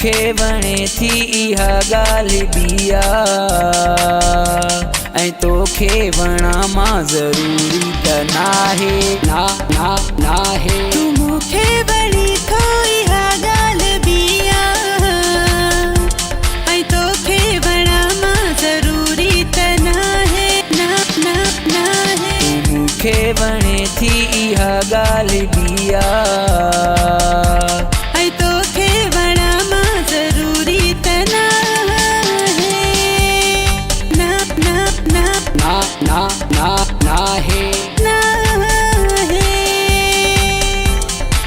मूंखे वणे थी इहा ॻाल्हि बिया ऐं तोखे वणा मां ज़रूरी त नाहे नाहे। तू मूंखे वणी थो इहा ॻाल्हि बिया ऐं तोखे वणा मां ज़रूरी त नाहे नाहे। तू मूंखे वणे थी इहा ॻाल्हि बिया ऐं तोखे वणा मां ज़रूरी त नाहे नाहे।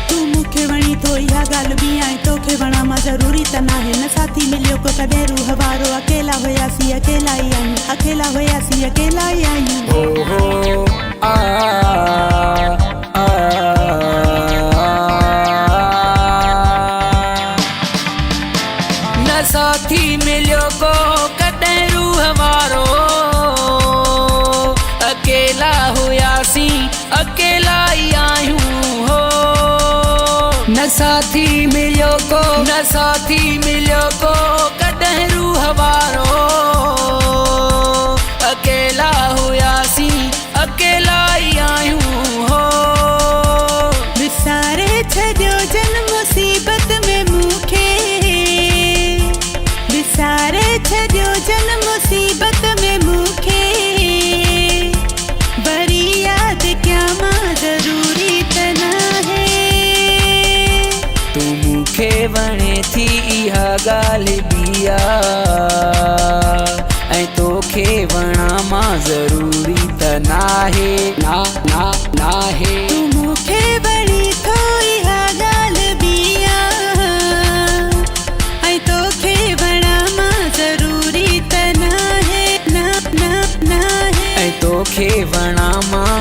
तू मूंखे वणी थो इहा ॻाल्हि बिया ऐं तोखे वणा मां ज़रूरी त नाहे। न साथी मिलियो को कॾहिं रूह वारो अकेला हुयासीं अकेला ई आहियूं अकेला हुयासीं अकेला ई आहियूं। न साथी मिलियो को कॾहिं रूह वारो अकेला हुयासीं अकेला ई आहियूं हो। न साथी मिलियो को कॾहिं रूह वारो अकेला हुयासीं अकेला ई आहियूं हो। विसारे छॾियो जन मुसीबत में मूंखे विसारे छॾियो जन मुसीबत में मूंखे वरी यादि कयां मां ज़रूरी त नाहे। तू मूंखे वणे थी इहा ॻाल्हि बिया ऐं तोखे वणा मां ज़रूरी त नाहे नाहे। तू मूंखे वणी थो इहा ॻाल्हि बिया ऐं तोखे वणा मां ज़रूरी त नाहे नाहे। ऐं तोखे वणा मां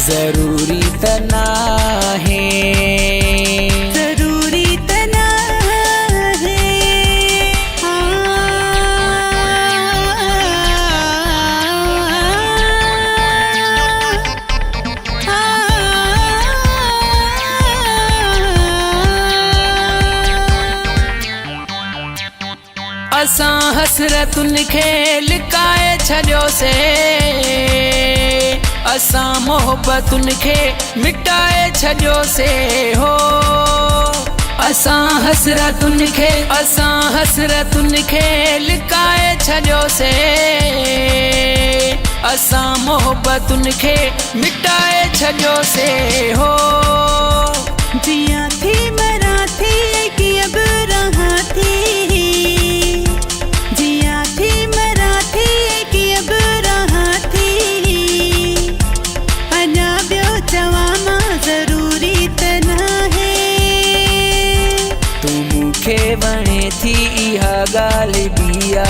ज़रूरी त नाहे ज़रूरी त नाहे। असां हसरतुनि खे लिकाए छॾियोसीं असां मोहबतुनि खे मिटाए छॾियोसीं हो। असां हसरतुनि खे लिकाए छॾियोसीं असां मोहबतुनि खे मिटाए छॾियोसीं हो। जियां थी मरां थी कीअं बि रहां थी जियां थी मरां थी कीअं बि रहां थी अञा ॿियो चवां मां ज़रूरी त नाहे। तू मूंखे वणे थी इहा ॻाल्हि बिया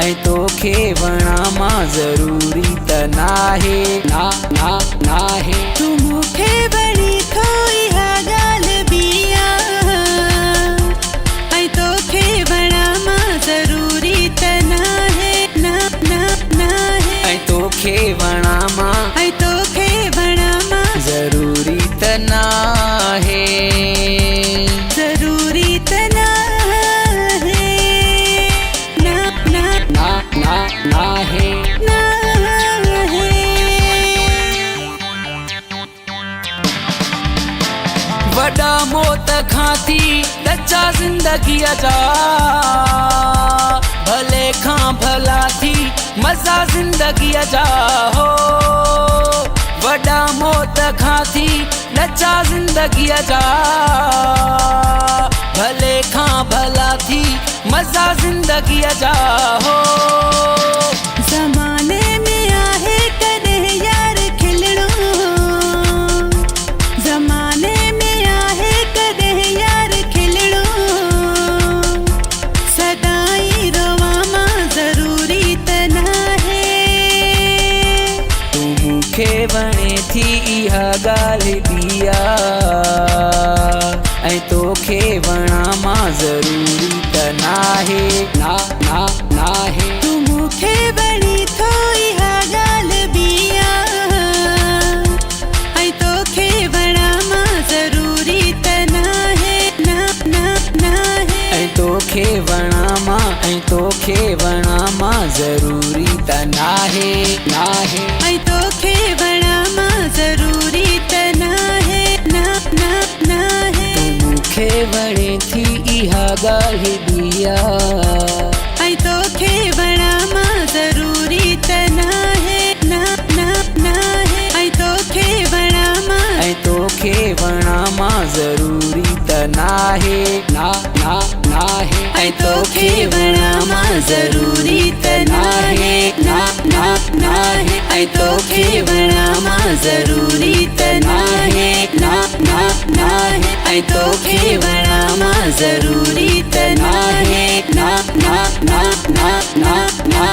ऐं तोखे वणा मां ज़रूरी त नाहे नाहे। तू मूंखे वणी थो इहा ॻाल्हि बिया ऐं तोखे वणा मां ज़रूरी त नाहे नाहे। ऐं तोखे वणा मां ज़रूरी त नाहे ज़रूरी त नाहे नाहे। वॾा मौत खां थी लचा ज़िंदगीअ जा भले खां भला थी मज़ा ज़िंदगीअ जा हो। वॾा मौत खां थी लचा ज़िंदगीअ जा भले खां भला थी मज़ा ज़िंदगीअ जा हो। ज़माने में आहे कॾहिं यार खिलणो ज़माने में आहे कॾहिं यार खिलणो सदाई रोवां मां ज़रूरी त नाहे। तू मूंखे वणे थी इहा ॻाल्हि बिया ऐं तोखे वणा मां ज़रूरी त नाहे नाहे। तू मूंखे वणी थो इहा ॻाल्हि बिया ऐं तोखे वणा मां ज़रूरी त नाहे। खेवणा मां ज़रूरी त नाहे नाहे ऐं तोखे वणा मां ज़रूरी त नाहे ना ना नाहे तूं मूंखे वणे थी इहा ॻाल्हि ॿिया ऐं तोखे वणा मां ज़रूरी त नाहे ना ना नाहे ऐं तोखे वणा मां ऐं तोखे वणा मां ज़रूरी त नाहे ना ना नाहे ऐं तोखे वणा मां ज़रूरी त नाहे ना ना नाहे ऐं तोखे वणा मां ज़रूरी त नाहे ना ना नाहे ऐं तोखे वणा मां ज़रूरी त नाहे ना ना ना ना ना ना